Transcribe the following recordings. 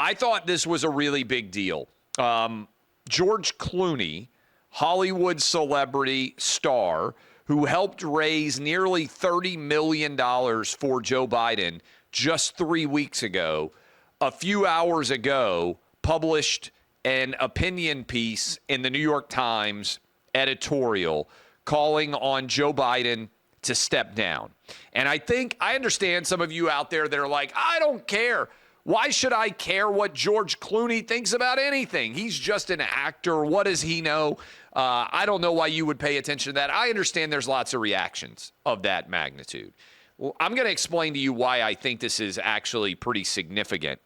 I thought this was a really big deal. George Clooney, Hollywood celebrity star, who helped raise nearly $30 million for Joe Biden just 3 weeks ago, a few hours ago, published an opinion piece in the New York Times editorial calling on Joe Biden to step down. And I understand some of you out there that are like, I don't care. Why should I care what George Clooney thinks about anything? He's just an actor. What does he know? I don't know why you would pay attention to that. I understand there's lots of reactions of that magnitude. Well, I'm going to explain to you why I think this is actually pretty significant.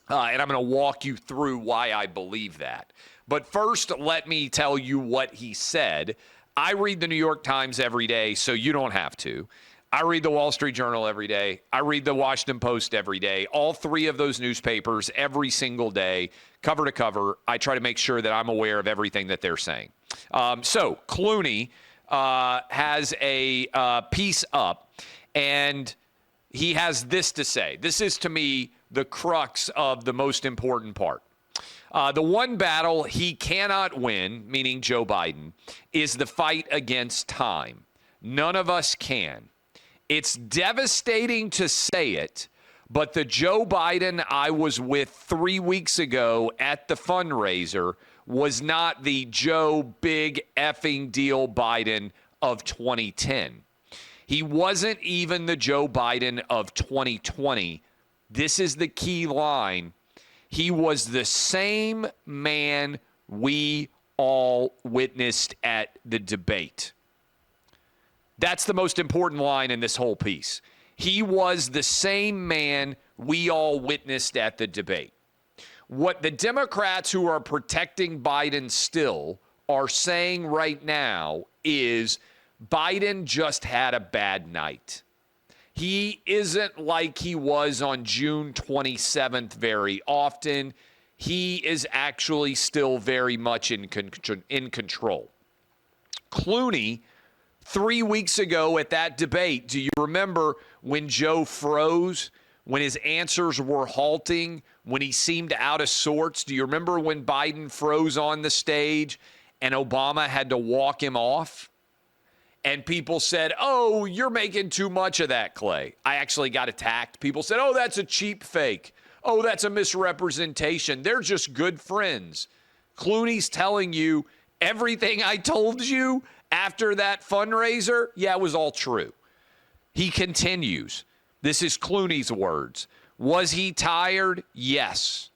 And I'm going to walk you through why I believe that. But first, let me tell you what he said. I read the New York Times every day, so you don't have to. I read the Wall Street Journal every day. I read the Washington Post every day. All three of those newspapers every single day, cover to cover. I try to make sure that I'm aware of everything that they're saying. So Clooney has a piece up, and he has this to say. This is, to me, the crux of the most important part. The one battle he cannot win, meaning Joe Biden, is the fight against time. None of us can. It's devastating to say it, but the Joe Biden I was with 3 weeks ago at the fundraiser was not the Joe big effing deal Biden of 2010. He wasn't even the Joe Biden of 2020. This is the key line. He was the same man we all witnessed at the debate. That's the most important line in this whole piece. He was the same man we all witnessed at the debate. What the Democrats who are protecting Biden still are saying right now is Biden just had a bad night. He isn't like he was on June 27th very often. He is actually still very much in control. Clooney, 3 weeks ago at that debate, do you remember when Joe froze, when his answers were halting, when he seemed out of sorts? Do you remember when Biden froze on the stage and Obama had to walk him off? And people said, oh, you're making too much of that, Clay. I actually got attacked. People said, oh, that's a cheap fake. Oh, that's a misrepresentation. They're just good friends. Clooney's telling you everything I told you after that fundraiser, yeah, it was all true. He continues. This is Clooney's words. Was he tired? Yes.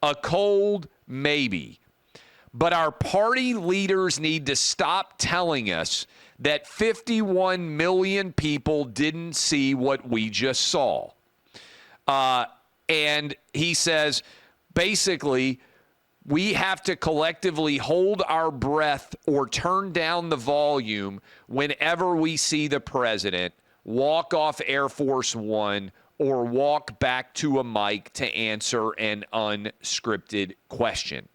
A cold? Maybe. But our party leaders need to stop telling us that 51 million people didn't see what we just saw. And he says, basically, we have to collectively hold our breath or turn down the volume whenever we see the president walk off Air Force One or walk back to a mic to answer an unscripted question.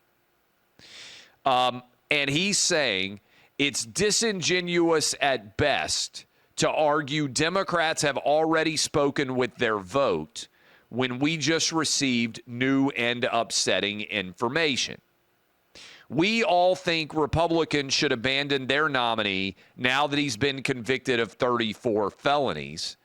And he's saying it's disingenuous at best to argue Democrats have already spoken with their vote when we just received new and upsetting information. We all think Republicans should abandon their nominee now that he's been convicted of 34 felonies.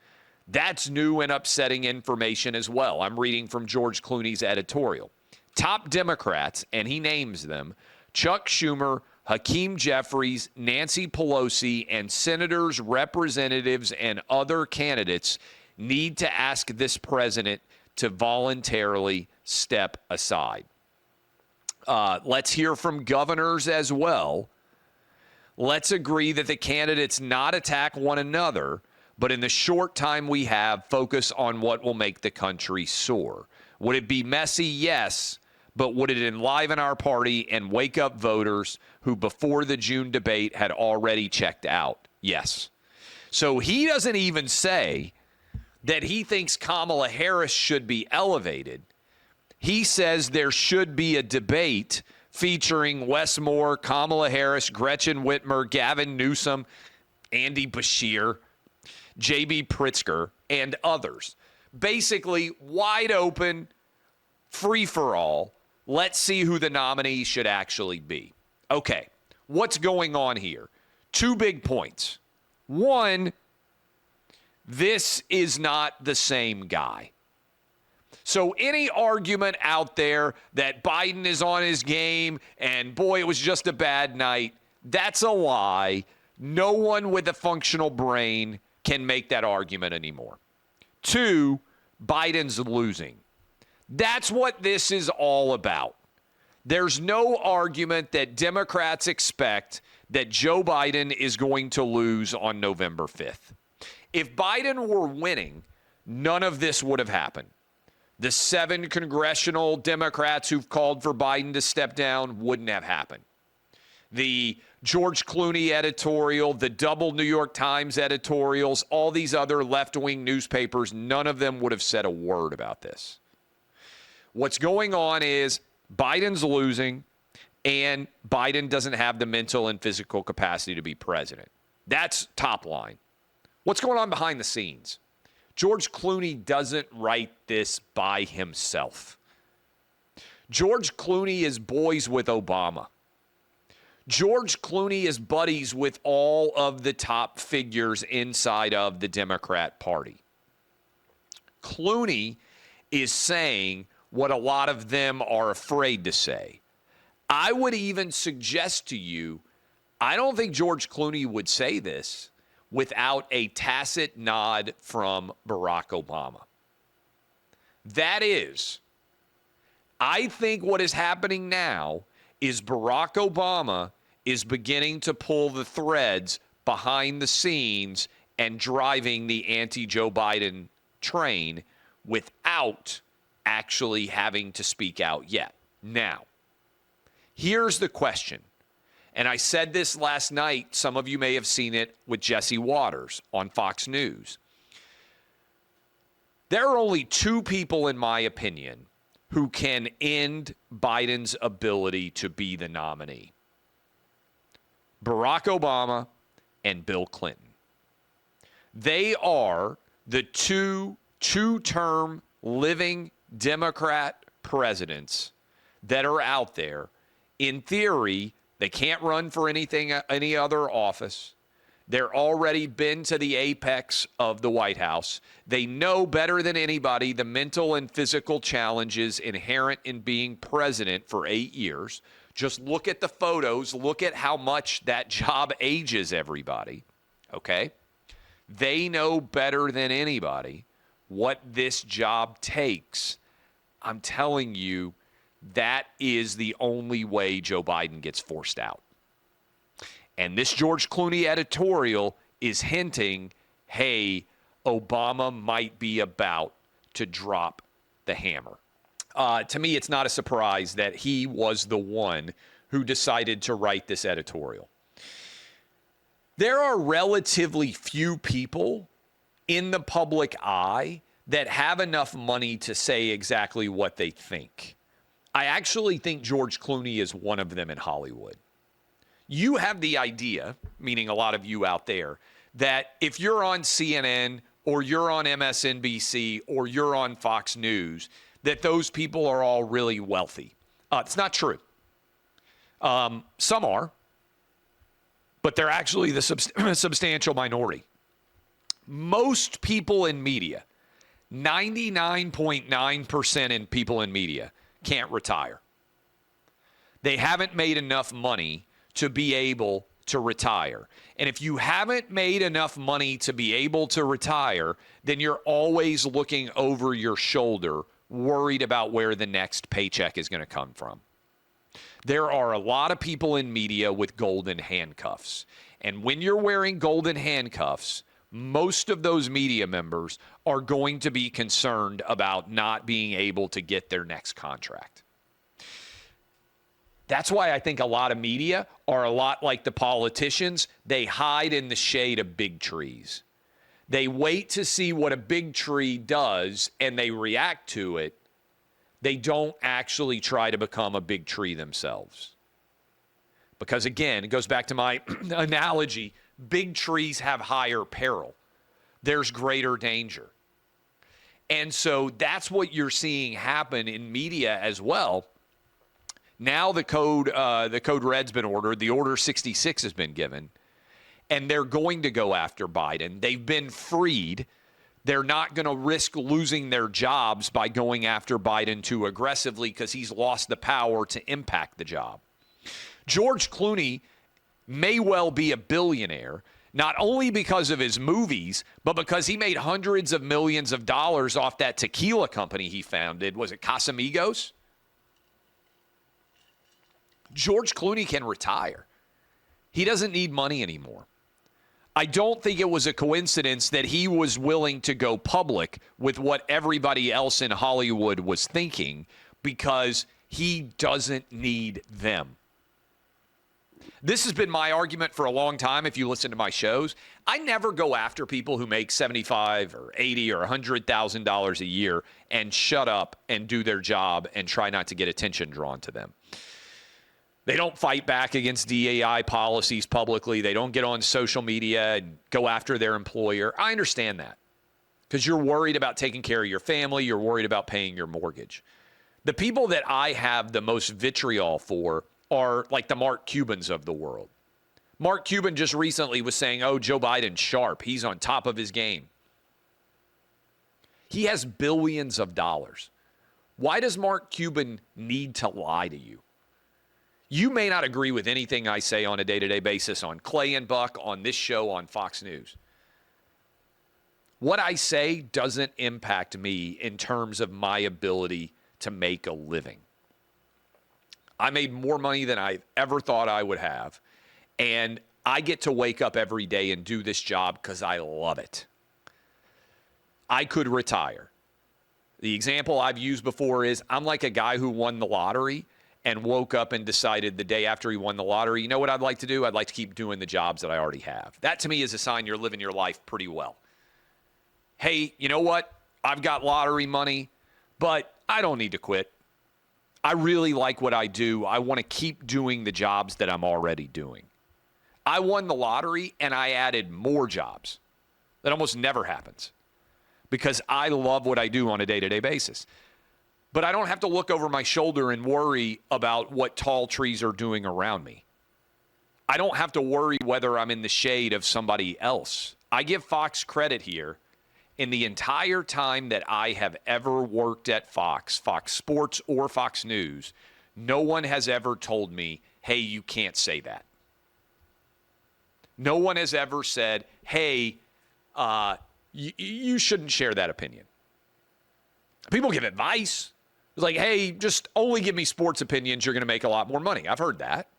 That's new and upsetting information as well. I'm reading from George Clooney's editorial. Top Democrats, and he names them, Chuck Schumer, Hakeem Jeffries, Nancy Pelosi, and senators, representatives, and other candidates need to ask this president to voluntarily step aside. Let's hear from governors as well. Let's agree that the candidates not attack one another, but in the short time we have, focus on what will make the country soar. Would it be messy? Yes. But would it enliven our party and wake up voters who before the June debate had already checked out? Yes. So he doesn't even say that he thinks Kamala Harris should be elevated. He says there should be a debate featuring Wes Moore, Kamala Harris, Gretchen Whitmer, Gavin Newsom, Andy Beshear, J.B. Pritzker, and others. Basically, wide open, free for all. Let's see who the nominee should actually be. Okay, what's going on here? Two big points. One, this is not the same guy. So any argument out there that Biden is on his game and, boy, it was just a bad night, that's a lie. No one with a functional brain can make that argument anymore. Two, Biden's losing. That's what this is all about. There's no argument that Democrats expect that Joe Biden is going to lose on November 5th. If Biden were winning, none of this would have happened. The 7 congressional Democrats who've called for Biden to step down wouldn't have happened. The George Clooney editorial, the double New York Times editorials, all these other left-wing newspapers, none of them would have said a word about this. What's going on is Biden's losing, and Biden doesn't have the mental and physical capacity to be president. That's top line. What's going on behind the scenes? George Clooney doesn't write this by himself. George Clooney is boys with Obama. George Clooney is buddies with all of the top figures inside of the Democrat Party. Clooney is saying what a lot of them are afraid to say. I would even suggest to you, I don't think George Clooney would say this without a tacit nod from Barack Obama. That is, I think what is happening now is Barack Obama is beginning to pull the threads behind the scenes and driving the anti-Joe Biden train without actually having to speak out yet. Now, here's the question. And I said this last night. Some of you may have seen it with Jesse Waters on Fox News. There are only 2 people, in my opinion, who can end Biden's ability to be the nominee: Barack Obama and Bill Clinton. They are the two-term living Democrat presidents that are out there. In theory, they can't run for any other office. They're already been to the apex of the White House. They know better than anybody the mental and physical challenges inherent in being president for 8 years. Just look at the photos. Look at how much that job ages everybody, okay? They know better than anybody what this job takes. I'm telling you, that is the only way Joe Biden gets forced out. And this George Clooney editorial is hinting, hey, Obama might be about to drop the hammer. To me, it's not a surprise that he was the one who decided to write this editorial. There are relatively few people in the public eye that have enough money to say exactly what they think. I actually think George Clooney is one of them in Hollywood. You have the idea, meaning a lot of you out there, that if you're on CNN or you're on MSNBC or you're on Fox News, that those people are all really wealthy. It's not true. Some are, but they're actually the substantial minority. Most people in media, 99.9% in people in media, can't retire. They haven't made enough money to be able to retire. And if you haven't made enough money to be able to retire, then you're always looking over your shoulder, worried about where the next paycheck is going to come from. There are a lot of people in media with golden handcuffs. And when you're wearing golden handcuffs, most of those media members are going to be concerned about not being able to get their next contract. That's why I think a lot of media are a lot like the politicians. They hide in the shade of big trees. They wait to see what a big tree does and they react to it. They don't actually try to become a big tree themselves. Because again, it goes back to my analogy. Big trees have higher peril. There's greater danger. And so that's what you're seeing happen in media as well. Now the code red's been ordered. The order 66 has been given, and they're going to go after Biden. They've been freed. They're not going to risk losing their jobs by going after Biden too aggressively because he's lost the power to impact the job. George Clooney may well be a billionaire, not only because of his movies, but because he made hundreds of millions of dollars off that tequila company he founded. Was it Casamigos? George Clooney can retire. He doesn't need money anymore. I don't think it was a coincidence that he was willing to go public with what everybody else in Hollywood was thinking because he doesn't need them. This has been my argument for a long time. If you listen to my shows, I never go after people who make $75 or $80 or $100,000 a year and shut up and do their job and try not to get attention drawn to them. They don't fight back against DEI policies publicly. They don't get on social media and go after their employer. I understand that because you're worried about taking care of your family. You're worried about paying your mortgage. The people that I have the most vitriol for are like the Mark Cubans of the world. Mark Cuban just recently was saying, oh, Joe Biden's sharp. He's on top of his game. He has billions of dollars. Why does Mark Cuban need to lie to you? You may not agree with anything I say on a day-to-day basis on Clay and Buck, on this show, on Fox News. What I say doesn't impact me in terms of my ability to make a living. I made more money than I ever thought I would have, and I get to wake up every day and do this job because I love it. I could retire. The example I've used before is I'm like a guy who won the lottery and woke up and decided the day after he won the lottery, you know what I'd like to do? I'd like to keep doing the jobs that I already have. That to me is a sign you're living your life pretty well. Hey, you know what? I've got lottery money, but I don't need to quit. I really like what I do. I want to keep doing the jobs that I'm already doing. I won the lottery and I added more jobs. That almost never happens because I love what I do on a day-to-day basis. But I don't have to look over my shoulder and worry about what tall trees are doing around me. I don't have to worry whether I'm in the shade of somebody else. I give Fox credit here. In the entire time that I have ever worked at Fox, Fox Sports or Fox News, no one has ever told me, hey, you can't say that. No one has ever said, hey, you shouldn't share that opinion. People give advice. It's like, hey, just only give me sports opinions. You're going to make a lot more money. I've heard that.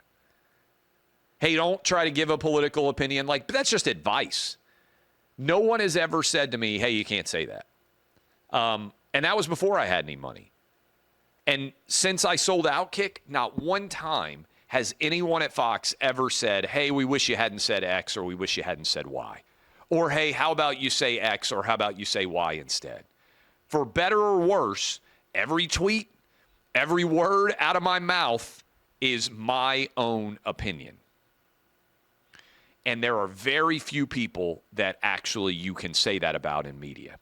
Hey, don't try to give a political opinion. But that's just advice. No one has ever said to me, hey, you can't say that. And that was before I had any money. And since I sold OutKick, not one time has anyone at Fox ever said, hey, we wish you hadn't said X or we wish you hadn't said Y. Or, hey, how about you say X or how about you say Y instead? For better or worse, every tweet, every word out of my mouth is my own opinion. And there are very few people that actually you can say that about in media.